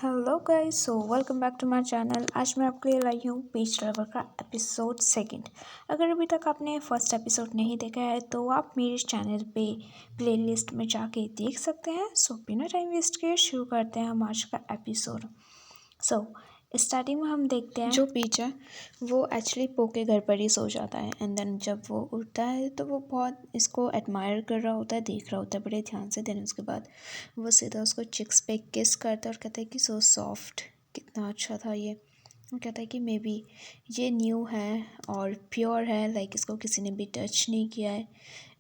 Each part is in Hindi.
Hello guys, so welcome back to my channel. आज मैं आपके लिए लाई हूँ बीच लवर का एपिसोड सेकंड। अगर अभी तक आपने फर्स्ट एपिसोड नहीं देखा है तो आप मेरे चैनल पे प्लेलिस्ट में जाके देख सकते हैं। सो बिना टाइम वेस्ट किए शुरू करते हैं हम आज का एपिसोड। सो स्टार्टिंग में हम देखते हैं जो पीच है वो एक्चुअली पो के घर पर ही सो जाता है। एंड देन जब वो उठता है तो वो बहुत इसको एडमायर कर रहा होता है, देख रहा होता है बड़े ध्यान से। देन उसके बाद वो सीधा उसको चिक्स पे किस करता है और कहता है कि सो सॉफ्ट, कितना अच्छा था ये। वो कहता है कि मे बी ये न्यू है और प्योर है, लाइक इसको किसी ने भी टच नहीं किया है।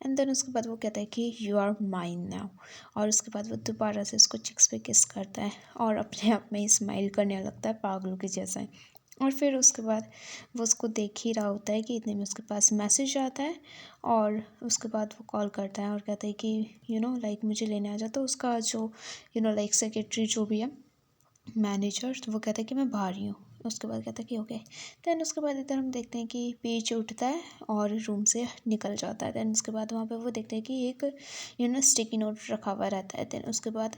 एंड देन उसके बाद वो कहता है कि यू आर माइन नाउ। और उसके बाद वो दोबारा से उसको चिक्स पे किस करता है और अपने आप में ही स्माइल करने लगता है पागलों के जैसा। और फिर उसके बाद वो उसको देख ही रहा होता है कि इतने में उसके पास मैसेज आता है। और उसके बाद वो कॉल करता है और कहता है कि लाइक मुझे लेने आ जाता। तो उसका जो लाइक सेक्रेटरी जो भी है, मैनेजर, तो वो कहता है कि मैं बाहर ही हूँ। उसके बाद कहता है कि ओके। देन उसके बाद इधर हम देखते हैं कि पीच उठता है और रूम से निकल जाता है। देन उसके बाद वहाँ पे वो देखते हैं कि एक स्टिकी नोट रखा हुआ रहता है। देन उसके बाद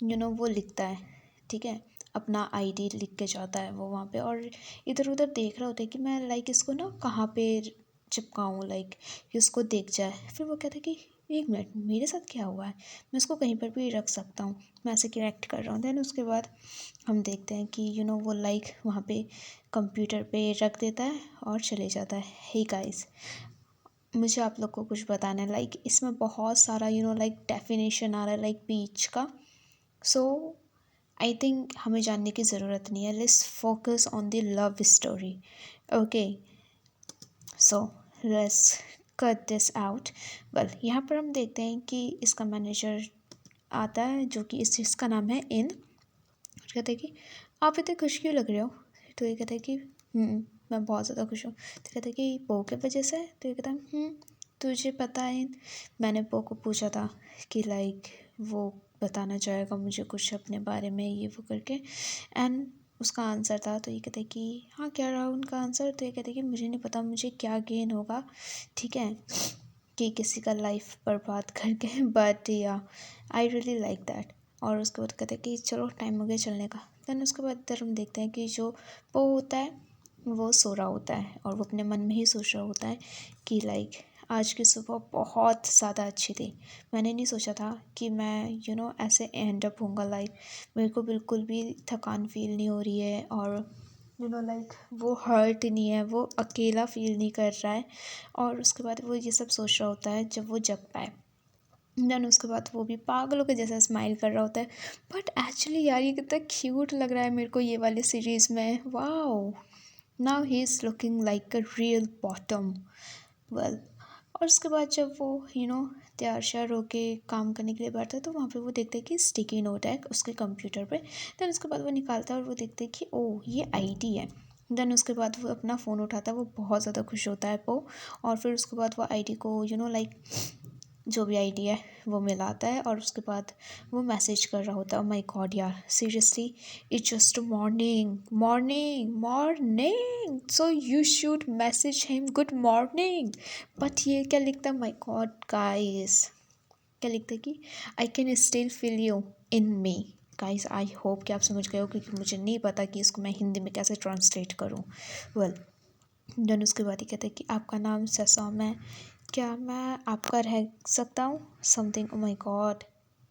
वो लिखता है, ठीक है, अपना आईडी लिख के जाता है वो वहाँ पे। और इधर उधर देख रहा होता है कि मैं लाइक इसको ना कहाँ पे चिपकाऊँ, लाइक कि उसको दिख जाए। फिर वो कहता है कि एक मिनट, मेरे साथ क्या हुआ है, मैं इसको कहीं पर भी रख सकता हूँ, मैं ऐसे क्यों एक्ट कर रहा हूँ। देन उसके बाद हम देखते हैं कि वो लाइक वहाँ पे कंप्यूटर पे रख देता है और चले जाता है। हे गाइस, मुझे आप लोग को कुछ बताना है, लाइक इसमें बहुत सारा लाइक डेफिनेशन आ रहा है लाइक बीच का। सो आई थिंक हमें जानने की ज़रूरत नहीं है। Let's focus on the love story. Okay, so let's cut this out. Well, यहाँ पर हम देखते हैं कि इसका मैनेजर आता है जो कि इस चीज़ का नाम है इन। कहते हैं कि आप इतने खुश क्यों लग रहे हो। तो ये कहता है कि मैं बहुत ज़्यादा खुश हूँ। तो कहता है कि पो के वजह से। तो ये कहता है तुझे पता है, मैंने पो को पूछा था कि लाइक वो बताना चाहेगा मुझे कुछ अपने बारे में, ये वो करके। एंड उसका आंसर था। तो ये कहते हैं कि हाँ, क्या रहा उनका आंसर। तो ये कहते हैं कि मुझे नहीं पता मुझे क्या गेन होगा, ठीक है, कि किसी का लाइफ बर्बाद करके, बट या आई रियली लाइक दैट। और उसके बाद कहते हैं कि चलो टाइम हो गया चलने का। देन उसके बाद इधर हम देखते हैं कि जो वो होता है वो सो रहा होता है और वो अपने मन में ही सोच रहा होता है कि लाइक आज की सुबह बहुत ज़्यादा अच्छी थी। मैंने नहीं सोचा था कि मैं ऐसे एंड अप होऊंगा। लाइक मेरे को बिल्कुल भी थकान फील नहीं हो रही है और लाइक वो हर्ट नहीं है, वो अकेला फील नहीं कर रहा है। और उसके बाद वो ये सब सोच रहा होता है जब वो जगता है। देन उसके बाद वो भी पागलों के जैसा स्माइल कर रहा होता है। बट एक्चुअली यार ये कितना क्यूट लग रहा है मेरे को ये वाली सीरीज़ में। Wow, now he is looking like a real bottom. Well, और उसके बाद जब वो तैयार श्यार होके काम करने के लिए बैठता है तो वहाँ पे वो देखते हैं कि स्टिकी नोट है उसके कंप्यूटर पे। देन उसके बाद वो निकालता है और वो देखते हैं कि ओह, ये आईडी है। देन उसके बाद वो अपना फ़ोन उठाता है, वो बहुत ज़्यादा खुश होता है वो। और फिर उसके बाद वो आईडी को लाइक जो भी आईडी है वो मिलाता है और उसके बाद वो मैसेज कर रहा होता है। माय गॉड यार, seriously it's just morning morning morning, so you should message him good morning. But ये क्या लिखता है, माय गॉड गाइस, क्या लिखता है कि I can still feel you in me. Guys, I hope कि आप समझ गए हो, क्योंकि मुझे नहीं पता कि इसको मैं हिंदी में कैसे ट्रांसलेट करूँ। वेल, देन उसके बाद ये कहते हैं कि आपका नाम सैसोम है, क्या मैं आपका रह सकता हूँ something. Oh my God,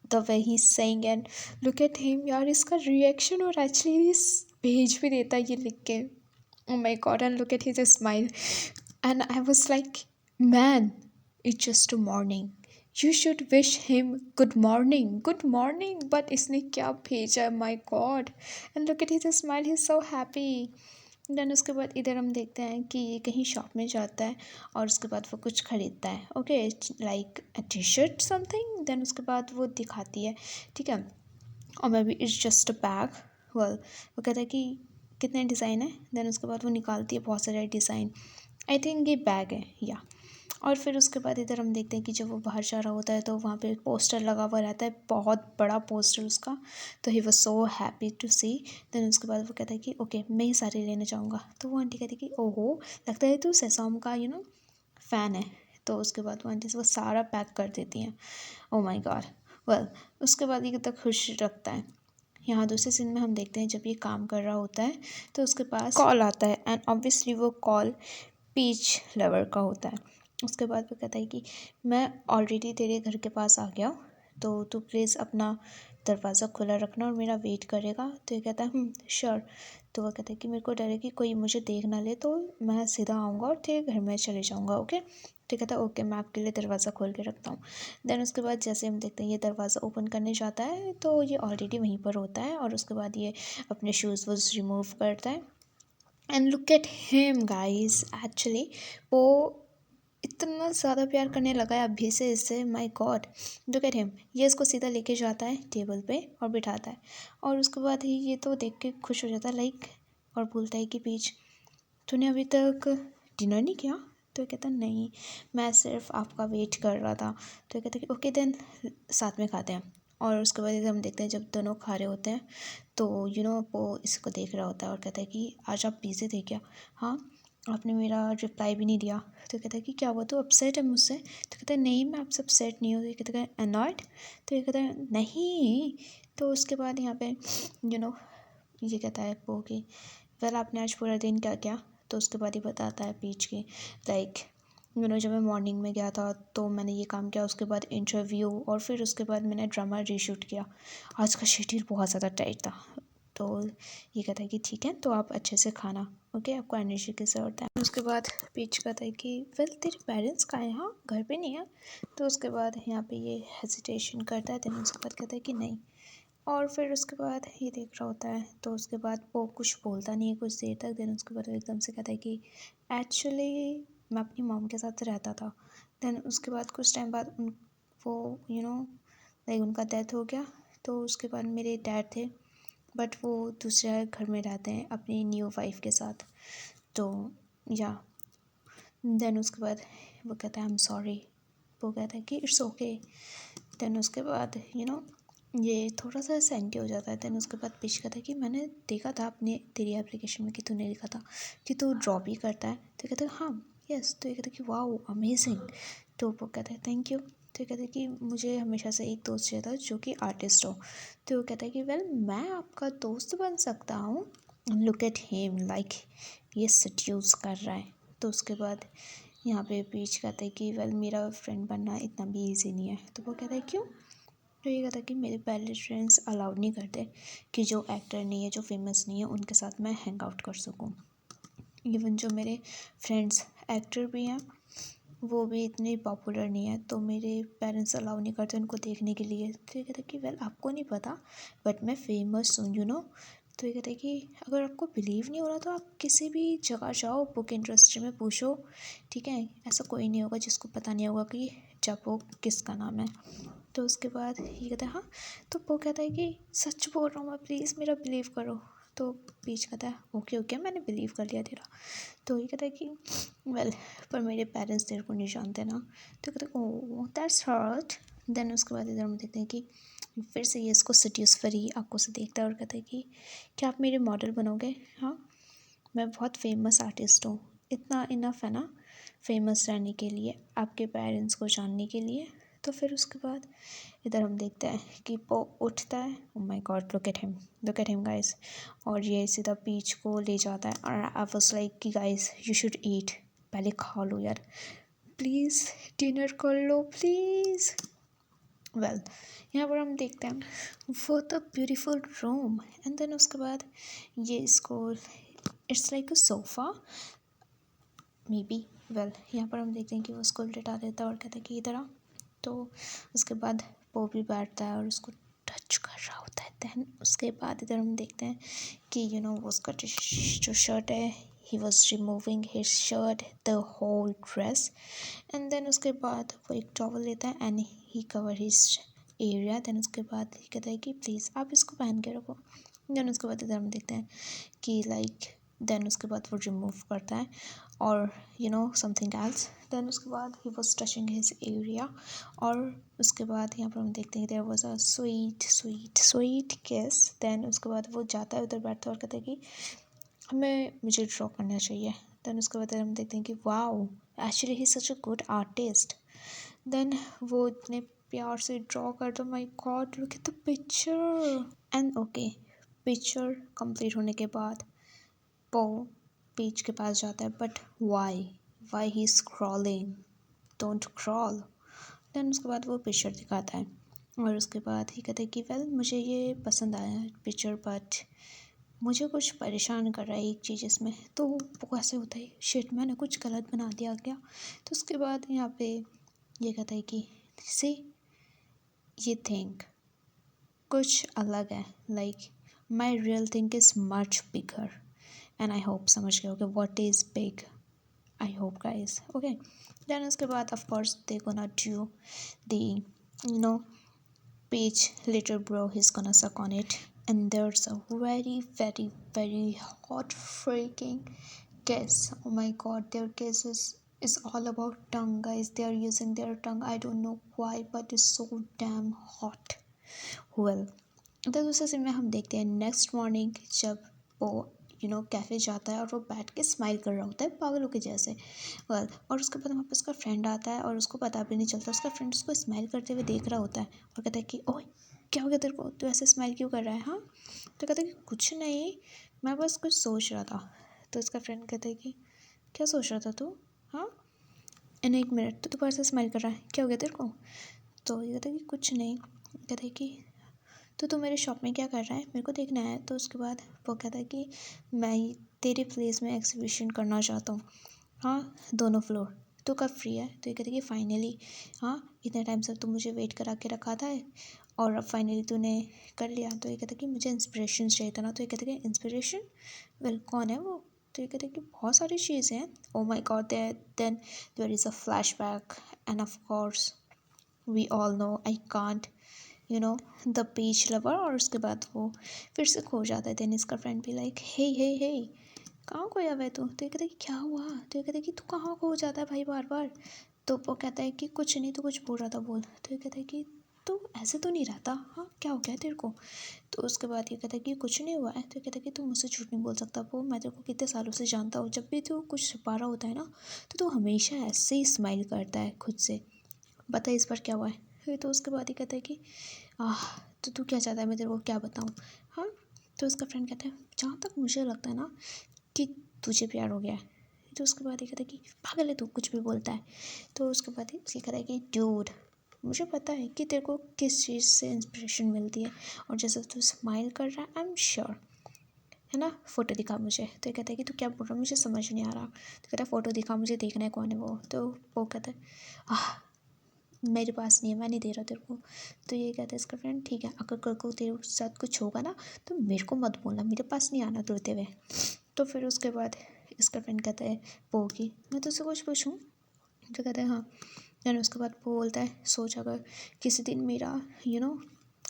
the way he saying and look at him यार, इसका रिएक्शन। और एक्चुअली इस भेज भी देता है ये लिख के। Oh my God, and look at his smile and I was like man, it's just a morning, you should wish him good morning. But इसने क्या भेजा, my God, and look at his smile, he is so happy. Then उसके बाद इधर हम देखते हैं कि ये कहीं शॉप में जाता है और उसके बाद वो कुछ ख़रीदता है। Okay, like a T shirt something. Then उसके बाद वो दिखाती है, ठीक है, और maybe it's just a bag. Well, वो कहता है कि कितने डिज़ाइन है। देन उसके बाद वो निकालती है बहुत सारे डिज़ाइन। आई थिंक ये बैग है या। और फिर उसके बाद इधर हम देखते हैं कि जब वो बाहर जा रहा होता है तो वहाँ पे एक पोस्टर लगा हुआ रहता है, बहुत बड़ा पोस्टर उसका। तो he was so happy to see. Then उसके बाद वो कहता है कि ओके, मैं ही सारे लेना चाहूँगा। तो वो आंटी कहती है कि ओहो, लगता है तू सेसॉम का फ़ैन है। तो उसके बाद वो आंटी से वो सारा पैक कर देती हैं। Oh my God. वेल, उसके बाद ये कितना खुश रखता है। यहाँ दूसरे सीन में हम देखते हैं जब ये काम कर रहा होता है तो उसके पास कॉल आता है एंड ऑब्वियसली वो कॉल पीच लवर का होता है। उसके बाद वो कहता है कि मैं ऑलरेडी तेरे घर के पास आ गया हूँ, तो तू प्लीज़ अपना दरवाज़ा खुला रखना और मेरा वेट करेगा। तो ये कहता है श्योर। तो वो कहता है कि मेरे को डर है कि कोई मुझे देख ना ले, तो मैं सीधा आऊँगा और तेरे घर में चले जाऊँगा, ओके। तो कहता है ओके, मैं आपके लिए दरवाज़ा खोल के रखता हूँ। देन उसके बाद जैसे हम देखते हैं ये दरवाज़ा ओपन करने जाता है तो ये ऑलरेडी वहीं पर होता है और उसके बाद ये अपने शूज़ वूज़ रिमूव करता है and look at him guys. Actually वो इतना ज़्यादा प्यार करने लगा है अभी से इससे, my God. Look at him. ये इसको सीधा लेके जाता है टेबल पे और बिठाता है और उसके बाद ही ये तो देख के खुश हो जाता है लाइक, और बोलता है कि पीच तूने अभी तक डिनर नहीं किया। तो ये कहता नहीं, मैं सिर्फ आपका वेट कर रहा था। तो ये कहता कि ओके देन साथ में खाते हैं। और उसके बाद हम देखते हैं जब दोनों खा रहे होते हैं तो वो इसको देख रहा होता है और कहता है कि आज आप बिज़ी थे क्या। हाँ, आपने मेरा रिप्लाई भी नहीं दिया। तो कहता है कि क्या हुआ, तो अपसेट है मुझसे। तो कहता है नहीं, मैं आपसे अपसेट नहीं हूँ। तो ये कहता है अनॉयड। तो ये कहता है नहीं। तो उसके बाद यहाँ पे ये कहता है वो कि वेल आपने आज पूरा दिन क्या किया। तो उसके बाद ही बताता है पीच की लाइक जब मैं मॉर्निंग में गया था तो मैंने ये काम किया, उसके बाद इंटरव्यू और फिर उसके बाद मैंने ड्रामा रीशूट किया। आज का शेड्यूल बहुत ज़्यादा टाइट था। तो ये कहता है कि ठीक है, तो आप अच्छे से खाना, ओके, आपको एनर्जी की ज़रूरत है। उसके बाद पीच कहता है कि वेल तेरे पेरेंट्स कहाँ हैं, यहाँ घर पे नहीं है। तो उसके बाद यहाँ पे ये हेजिटेशन करता है, देन उसके बाद कहता है कि नहीं। और फिर उसके बाद ये देख रहा होता है तो उसके बाद वो कुछ बोलता नहीं है कुछ देर तक। देन उसके बाद एकदम से कहता है कि एक्चुअली मैं अपनी मॉम के साथ रहता था। देन उसके बाद कुछ टाइम बाद वो लाइक उनका डेथ हो गया। तो उसके बाद मेरे डैड थे बट वो दूसरे घर में रहते हैं अपनी न्यू वाइफ के साथ। तो या देन उसके बाद वो कहता है आई एम सॉरी। वो कहता है कि इट्स ओके। देन उसके बाद ये थोड़ा सा सेंटी हो जाता है। देन उसके बाद पिच कहता है कि मैंने देखा था अपने तेरी एप्लीकेशन में कि तूने लिखा था कि तू ड्रॉ भी करता है। तो कहता है हाँ यस। तो ये कहता है कि वाओ अमेजिंग। तो वो कहता है थैंक यू। तो कहता है कि मुझे हमेशा से एक दोस्त चाहिए था जो कि आर्टिस्ट हो। तो वो कहता है कि वेल मैं आपका दोस्त बन सकता हूँ। लुक एट हिम लाइक ये सड्यूस कर रहा है। तो उसके बाद यहाँ पे पीच कहता है कि वेल मेरा फ्रेंड बनना इतना भी ईजी नहीं है। तो वो कहता है क्यों। तो ये कहता है कि मेरे पेरेंट्स अलाउड नहीं करते कि जो एक्टर नहीं है, जो फेमस नहीं है, उनके साथ मैं हैंग आउट कर सकूँ। इवन जो मेरे फ्रेंड्स एक्टर भी हैं वो भी इतने पॉपुलर नहीं है, तो मेरे पेरेंट्स अलाउ नहीं करते उनको देखने के लिए। तो ये कहता है कि वेल आपको नहीं पता बट मैं फेमस हूँ। तो ये कहता है कि अगर आपको बिलीव नहीं हो रहा तो आप किसी भी जगह जाओ, बुक इंडस्ट्री में पूछो, ठीक है। ऐसा कोई नहीं होगा जिसको पता नहीं होगा कि वो किसका नाम है। तो उसके बाद ये कहता है हाँ। तो वो कहता है कि सच बोल रहा हूँ मैं, प्लीज़ मेरा बिलीव करो। तो पीच कहता है ओके ओके मैंने बिलीव कर लिया तेरा। तो ये कहता है कि वेल पर मेरे पेरेंट्स तेरे को नहीं जानते ना। तो कहता है ओह दैट्स हर्ट। देन उसके बाद इधर हम देखते हैं कि फिर से ये इसको सेड्यूसफरी आंखों से देखता है और कहता है कि क्या आप मेरे मॉडल बनोगे। हाँ, मैं बहुत फेमस आर्टिस्ट हूँ, इतना इनफ है ना फेमस रहने के लिए, आपके पेरेंट्स को जानने के लिए। तो फिर उसके बाद इधर हम देखते हैं कि वो उठता है। Oh my God look at him guys. और ये सीधा पीच को ले जाता है और आई वाज लाइक कि गाइस यू शुड ईट, पहले खा लो यार, प्लीज़ डिनर कर लो प्लीज़। वेल यहाँ पर हम देखते हैं वो the beautiful room and then उसके बाद ये इसको it's like a sofa maybe. Well यहाँ पर हम देखते हैं कि वो उसको लिटा देता है और कहता है कि इधर आ। तो उसके बाद वो भी बैठता है और उसको टच कर रहा होता है। दैन उसके बाद इधर हम देखते हैं कि वो उसका जो शर्ट है he was removing his shirt the whole dress and then उसके बाद वो एक टॉवल लेता है and he cover his area. Then उसके बाद ही कहता है कि प्लीज़ आप इसको पहन के रखो। देन उसके बाद इधर हम देखते हैं कि लाइक देन उसके बाद वो रिमूव करता है और समथिंग एल्स। देन उसके बाद he was touching his area और उसके बाद यहाँ पर हम देखते हैं there was a sweet sweet sweet kiss. Then उसके बाद वो जाता है उधर बैठता है और कहता है कि मुझे ड्रॉ करना चाहिए। देन उसके बाद हम देखते हैं कि wow actually he such a good artist. Then वो इतने प्यार से ड्रॉ कर दो, my God look at the picture. And okay, picture complete होने के बाद पो पेज के पास जाता है, but why he scrolling, don't crawl. Then उसके बाद वो पिक्चर दिखाता है और उसके बाद ही कहते हैं कि वेल मुझे ये पसंद आया है पिक्चर, बट मुझे कुछ परेशान कर रहा है एक चीज़ इसमें। तो वो कैसे होता है, शिट मैंने कुछ गलत बना दिया क्या। तो उसके बाद यहाँ पे ये कहता है कि सी ये थिंक कुछ अलग है, like my real thing is much bigger. And I hope समझ गए होगे what is big, I hope guys, okay. Then उसके बाद of course they gonna do the you know page later bro, he's gonna suck on it, and there's a very hot freaking kiss. Oh my god, their kiss is all about tongue, guys. They are using their tongue, I don't know why, but it's so damn hot. well, तो दूसरे सीन में हम देखते हैं नेक्स्ट मॉर्निंग जब वो कैफ़े जाता है और वो बैठ के स्माइल कर रहा होता है पागलों के जैसे। और उसके बाद वहाँ पे उसका फ्रेंड आता है और उसको पता भी नहीं चलता, उसका फ्रेंड उसको स्माइल करते हुए देख रहा होता है और कहता है कि ओए क्या हो गया तेरे को, तू ऐसे स्माइल क्यों कर रहा है। हाँ, तो कहता है कि कुछ नहीं, मैं बस कुछ सोच रहा था। तो उसका फ्रेंड कहता है कि क्या सोच रहा था तू। हाँ, एंड एक मिनट, तो दोबारा से स्माइल कर रहा है, क्या हो गया तेरे को। तो ये कहता है कि कुछ नहीं। कहता है कि तो तू मेरे शॉप में क्या कर रहा है, मेरे को देखना है। तो उसके बाद वो कहता है कि मैं तेरे प्लेस में एग्जीबिशन करना चाहता हूँ। हाँ, दोनों फ्लोर, तो कब फ्री है। तो ये कहते हैं कि फाइनली, हाँ इतने टाइम से तू मुझे वेट करा के रखा था और अब फाइनली तूने कर लिया। तो ये कहता है कि मुझे इंस्पिरेशन चाहिए था ना। तो ये कहते हैं कि इंस्पिरेशन, वेल कौन है वो। तो ये कहते हैं कि बहुत सारी चीज़ें हैं। Oh my God, then there is a flash back and of course we all know I can't the page lover. और उसके बाद वो फिर से खो जाता है। देन इसका फ्रेंड भी लाइक हे हे हे कहाँ खोया हुआ है तू। तो ये कहता है कि क्या हुआ। तो ये कहता है कि तू कहाँ खो जाता है भाई बार बार। तो वो कहता है कि कुछ नहीं, तो कुछ बोल रहा था बोल। तो ये कहता है कि तू ऐसे तो नहीं रहता, हाँ क्या हो गया तेरे को। तो उसके बाद ये कहता है कि कुछ नहीं हुआ है। तो ये कहता है कि तू मुझसे झूठ नहीं बोल सकता, वो मैं तेरे को कितने सालों से जानता हूँ, जब भी तू कुछ छुपा रहा होता है ना तो तू हमेशा ऐसे ही स्माइल करता है खुद से, बता इस बार क्या हुआ है। फिर तो उसके बाद ही कहता है कि तो तू क्या चाहता है मैं तेरे को क्या बताऊँ। हाँ, तो उसका फ्रेंड कहता है जहाँ तक मुझे लगता है ना कि तुझे प्यार हो गया है। तो उसके बाद ये कहता है कि पागल है तू, कुछ भी बोलता है। तो उसके बाद ही उसकी कहता है कि ड्यूड मुझे पता है कि तेरे को किस चीज़ से इंस्पिरेशन मिलती है, और जैसे तू स्माइल कर रहा है आई एम श्योर, है ना, फ़ोटो दिखा मुझे। तो ये कहता है कि तू क्या बोल रहा है, मुझे समझ नहीं आ रहा। तो कहता है फ़ोटो दिखा मुझे, देखना है कौन है वो। तो वो कहता है मेरे पास नहीं है, मैं नहीं दे रहा तेरे को। तो ये कहता है इसका फ्रेंड ठीक है, अगर कल को तेरे साथ कुछ होगा ना तो मेरे को मत बोलना, मेरे पास नहीं आना रोते हुए। तो फिर उसके बाद इसका फ्रेंड कहता है वो कि मैं तुझसे कुछ पूछूं। तो कहता है हाँ। देन उसके बाद वो बोलता है सोच अगर किसी दिन मेरा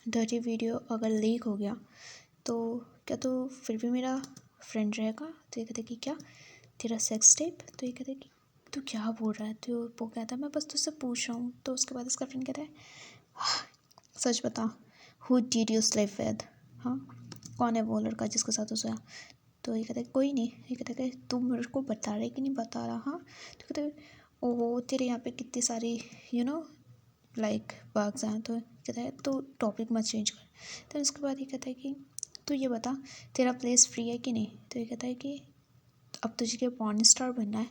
डर्टी वीडियो अगर लीक हो गया तो क्या तू फिर भी मेरा फ्रेंड रहेगा। तो ये कहता है कि क्या तेरा सेक्स टेप। तो ये कहता है कि तू क्या बोल रहा है। तो वो कहता है मैं बस तुझसे पूछ रहा हूँ। तो उसके बाद उसका फ्रेंड कहता है सच बता, who did you sleep with. हाँ, कौन है वो लड़का जिसके साथ तू सोया। तो ये कहता है कोई नहीं। ये कहता है कि तू मेरे को बता रहा है कि नहीं बता रहा। हाँ, तो कहता है ओहो तेरे यहाँ पे कितनी सारी लाइक बाग्स हैं। तो कहता है तो टॉपिक मत चेंज कर। तो उसके बाद ये कहता है कि तू ये बता तेरा प्लेस फ्री है कि नहीं। तो ये कहता है कि अब तुझे क्या पॉर्न स्टार बनना है।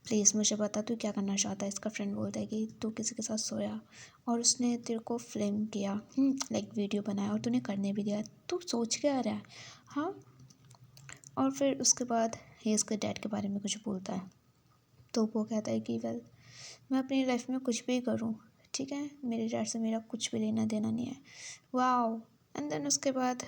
प्लीज़ मुझे बता तू क्या करना चाहता है। इसका फ्रेंड बोलता है कि तू किसी के साथ सोया और उसने तेरे को फिल्म किया, लाइक वीडियो बनाया और तूने करने भी दिया, तू सोच के आ रहा है। हाँ, और फिर उसके बाद ये इसके डैड के बारे में कुछ बोलता है। तो वो कहता है कि वेल मैं अपनी लाइफ में कुछ भी करूँ, ठीक है, मेरे डैड से मेरा कुछ भी लेना देना नहीं है। वाओ। एंड देन उसके बाद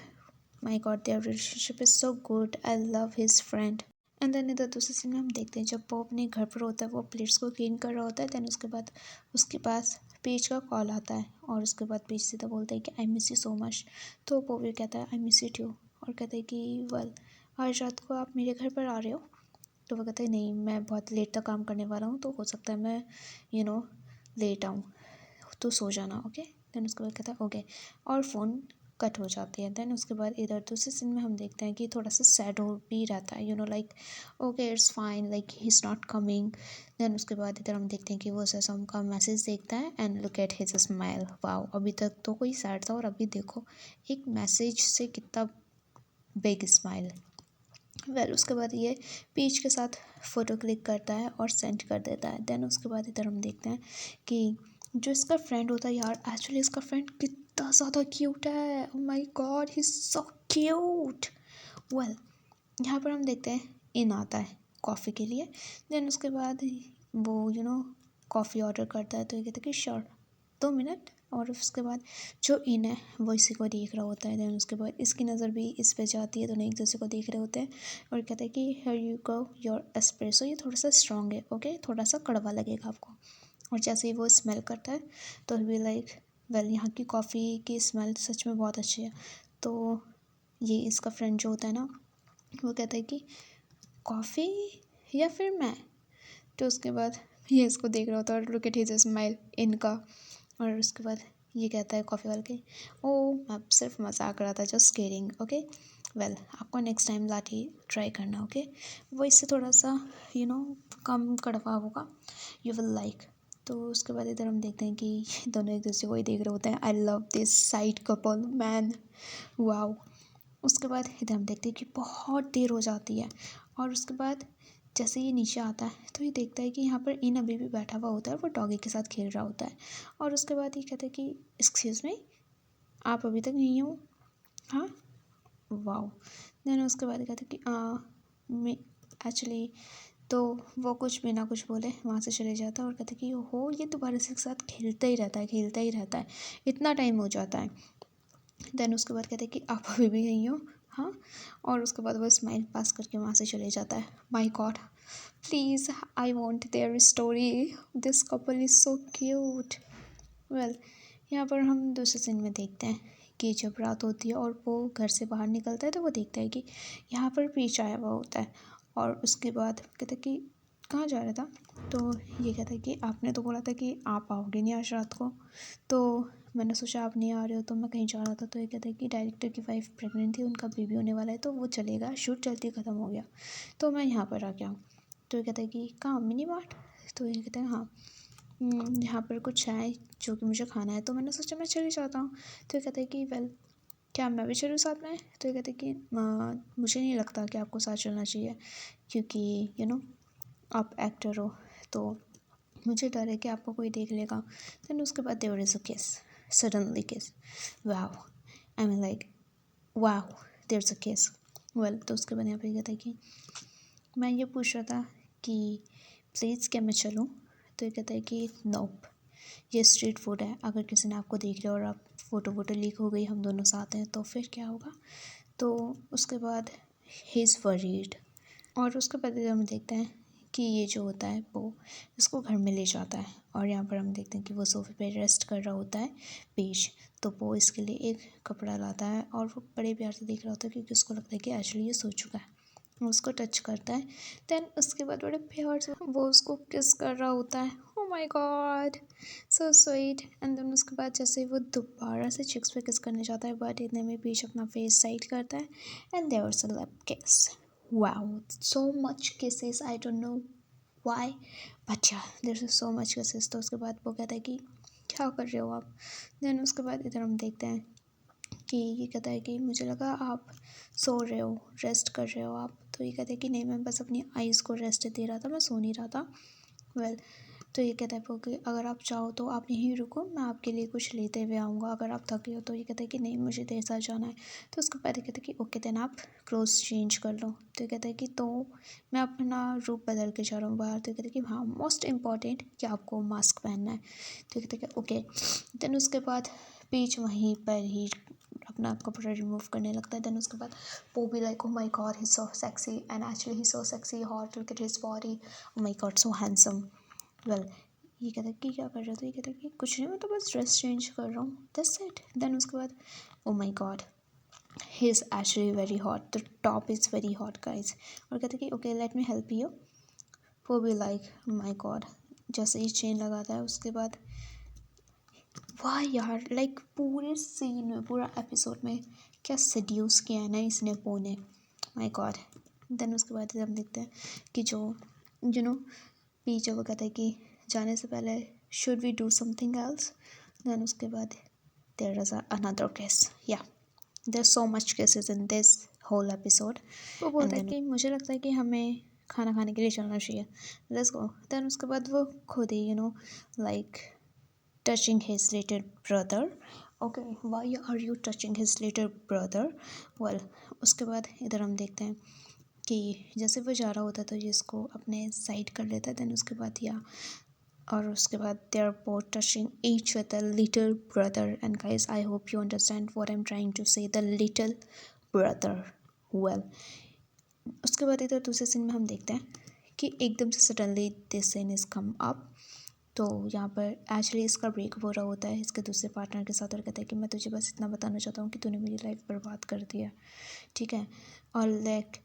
my God their relationship is so good, I love his friend. And then इधर दूसरे सीन में हम देखते हैं जब वो अपने घर पर होता है, वो प्लेट्स को क्लीन कर रहा होता है। देन उसके बाद उसके पास पेज का कॉल आता है और उसके बाद पेज सीधा बोलता है कि I miss you so much. तो वो भी कहता है आई मिस यू टू, और कहता है कि वेल आज रात को आप मेरे घर पर आ रहे हो। तो वो कहता है नहीं मैं बहुत लेट तक काम करने वाला हूँ, तो हो सकता है मैं लेट आऊँ, तो सो जाना, ओके। देन उसके बाद कहता है ओके, और फ़ोन कट हो जाती है। देन उसके बाद इधर दूसरे सीन में हम देखते हैं कि थोड़ा सा सैड हो भी रहता है, like okay it's fine, like he is not coming. Then उसके बाद इधर हम देखते हैं कि वो सम का मैसेज देखता है and look at his smile. Wow, अभी तक तो कोई सैड था और अभी देखो एक मैसेज से कितना बिग स्माइल। वेल उसके बाद ये पीच के साथ फ़ोटो क्लिक करता है और सेंड कर देता है। देन उसके बाद इधर हम देखते हैं कि जो इसका फ्रेंड होता है, यार एक्चुअली इसका फ्रेंड कितना ज़्यादा क्यूट है। Oh my God, he is so cute. Well यहाँ पर हम देखते हैं इन आता है कॉफ़ी के लिए। देन उसके बाद वो कॉफ़ी ऑर्डर करता है, तो ये कहते हैं कि श्योर 2 मिनट। और उसके बाद जो इन है वो इसी को देख रहा होता है। देन उसके बाद इसकी नज़र भी इस पे जाती है, दोनों एक दूसरे को देख रहे होते हैं और कहते हैं कि here you go your espresso, ये थोड़ा सा स्ट्रॉन्ग है, ओके थोड़ा सा कड़वा लगेगा आपको। और जैसे ही वो स्मेल करता है तो भी लाइक वेल यहाँ की कॉफ़ी की स्मेल सच में बहुत अच्छी है। तो ये इसका फ्रेंड जो होता है ना, वो कहता है कि कॉफ़ी या फिर मैं। तो उसके बाद ये इसको देख रहा होता है और लुक एट हिज स्माइल इनका। और उसके बाद ये कहता है कॉफ़ी वाले के, ओ मैं सिर्फ मजाक रहा था, जस्ट किडिंग, ओके। वेल आपको नेक्स्ट टाइम लाठी ट्राई करना, ओके। वो इससे थोड़ा सा कम कड़वा होगा, यू विल लाइक। तो उसके बाद इधर हम देखते हैं कि दोनों एक दूसरे को ही देख रहे होते हैं। I love this side couple man, wow. उसके बाद इधर हम देखते हैं कि बहुत देर हो जाती है और उसके बाद जैसे ये नीचे आता है तो ये देखता है कि यहाँ पर इन अभी भी बैठा हुआ होता है, वो डॉगी के साथ खेल रहा होता है। और उसके बाद ये कहता है कि एक्सक्यूज़ मी, आप अभी तक नहीं हो? हाँ, वाओ। देन उसके बाद ये कहता है कि मैं एक्चुअली, तो वो कुछ बिना कुछ बोले वहाँ से चले जाता है और कहते हैं कि हो ये दोबारा से एक साथ खेलता ही रहता है, खेलता ही रहता है, इतना टाइम हो जाता है। देन उसके बाद कहते हैं कि आप अभी भी यहीं हो? हाँ। और उसके बाद वो स्माइल पास करके वहाँ से चले जाता है। My God, please I want their story, this couple is so cute. Well यहाँ पर हम दूसरे सीन में देखते हैं कि जब रात होती है और वो घर से बाहर निकलता है तो वो देखता है कि यहाँ पर पीछे आया हुआ होता है। और उसके बाद कहता है कि कहाँ जा रहा था? तो ये कहता है कि आपने तो बोला था कि आप आओगे नहीं आज रात को, तो मैंने सोचा आप नहीं आ रहे हो तो मैं कहीं जा रहा था। तो ये कहता है कि डायरेक्टर की वाइफ प्रेग्नेंट थी, उनका बेबी होने वाला है, तो वो चलेगा, शूट जल्दी ख़त्म हो गया तो मैं यहाँ पर आ गया हूँ। तो ये कहता है कि कहाँ, मिनी मार्ट? तो ये कहता है हाँ, यहाँ पर कुछ है जो कि मुझे खाना है, तो मैंने सोचा मैं चली जाता हूँ। तो ये कहता है कि वेल क्या मैं भी चलूँ साथ में? तो ये कहते हैं कि मुझे नहीं लगता कि आपको साथ चलना चाहिए, क्योंकि आप एक्टर हो, तो मुझे डर है कि आपको कोई देख लेगा। देन उसके बाद there is a kiss, suddenly kiss, wow, I mean like wow, there is a kiss. Well तो उसके बाद यहाँ पे कहता है कि मैं ये पूछ रहा था कि प्लीज़ क्या मैं चलूँ? तो ये कहता है कि नोप, ये स्ट्रीट फूड है, अगर किसी ने आपको देख लिया और आप फ़ोटो वोटो लीक हो गई, हम दोनों साथ हैं, तो फिर क्या होगा? तो उसके बाद ही इज़ वरीड। और उसके बाद हम देखते हैं कि ये जो होता है वो इसको घर में ले जाता है और यहाँ पर हम देखते हैं कि वो सोफे पे रेस्ट कर रहा होता है पेश। तो वो इसके लिए एक कपड़ा लाता है और वो बड़े प्यार से देख रहा होता है क्योंकि उसको लगता है कि एक्चुअली ये सो चुका है। वो उसको टच करता है। देन उसके बाद बड़े प्यार से वो उसको किस कर रहा होता है। Oh my god, so sweet. And then उसके बाद जैसे वो दोबारा से चिक्स पे किस करने जाता है, बट इतने में बीच अपना फेस साइड करता है and there was a lip kiss. Wow, so much kisses. I don't know why, but yeah, there's so much kisses. तो उसके बाद वो कहता है कि क्या कर रहे हो आप? देन उसके बाद इधर हम देखते हैं कि ये कहता है कि मुझे लगा आप सो रहे हो, रेस्ट कर रहे हो आप। तो ये कहता है कि नहीं, मैं बस अपनी आइज़ को रेस्ट दे रहा था, मैं सो नहीं रहा था। वेल तो ये कहता है वो कि अगर आप चाहो तो आप यहीं रुको, मैं आपके लिए कुछ लेते हुए आऊँगा अगर आप थके हो। तो ये कहता है कि नहीं, मुझे देर साथ जाना है। तो उसके बाद ये कहता है कि ओके देन आप क्लोथ्स चेंज कर लो। तो ये कहता है कि तो मैं अपना रूप बदल के जा रहा हूँ बाहर। तो ये कहता है कि हाँ, मोस्ट इम्पॉर्टेंट कि आपको मास्क पहनना है। तो ये कहता है कि ओके। देन उसके बाद बीच वहीं पर ही अपना कपड़ा रिमूव करने लगता है। देन उसके बाद वो भी like oh my God, he so sexy and actually he so sexy, hot, look at his body, oh my god so handsome. Well ये कहता है कि क्या कर रहे हो? तो ये कहता है कि कुछ नहीं, मैं तो बस ड्रेस चेंज कर रहा हूँ, दैट्स इट। देन उसके बाद oh my God, he is actually very hot, the top is very hot guys. और कहता है कि okay let me help you. वो भी लाइक माय गॉड, जैसे ही चेन लगाता है उसके बाद वाह यार, लाइक पूरे सीन में, पूरा एपिसोड में क्या सड्यूस किया है ना इसने पो ने, माय गॉड। देन उसके बाद हम देखते हैं कि जो पीछे वो कहता है कि जाने से पहले should we do something else. Then उसके बाद देयर इज अनदर केस, या there so much cases in this whole episode. वो बोलता है कि मुझे लगता है कि हमें खाना खाने के लिए चलना चाहिए, लेट्स गो। देन उसके बाद वो खुद ही like touching his little brother. Okay, why are you touching his little brother? Well, उसके बाद इधर हम देखते हैं कि जैसे वो जा रहा होता तो जिसको अपने साइड कर लेता है। देन उसके बाद और उसके बाद they are both touching each other little brother, and guys I hope you understand what I'm trying to say, the little brother. Well, उसके बाद इधर दूसरे सीन में हम देखते हैं कि एकदम से suddenly this scene is come up. तो यहाँ पर एक्चुअली इसका ब्रेकअप हो रहा होता है इसके दूसरे पार्टनर के साथ, और कहता है कि मैं तुझे बस इतना बताना चाहता हूँ कि तूने मेरी लाइफ बर्बाद कर दिया, ठीक है, और लाइक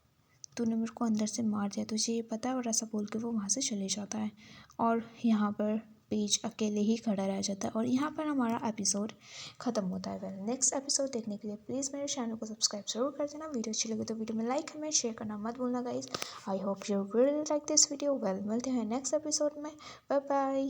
तूने मेरे को अंदर से मार दिया, तुझे ये पता है। और ऐसा बोल के वो वहाँ से चले जाता है और यहाँ पर पेज अकेले ही खड़ा रह जाता है, और यहाँ पर हमारा एपिसोड ख़त्म होता है। वेल, नेक्स्ट एपिसोड देखने के लिए प्लीज़ मेरे चैनल को सब्सक्राइब जरूर कर देना। वीडियो अच्छी लगे तो वीडियो में लाइक कमेंट शेयर करना मत भूलना guys. I hope you really like this video. Well, मिलते हैं नेक्स्ट एपिसोड में। Bye bye.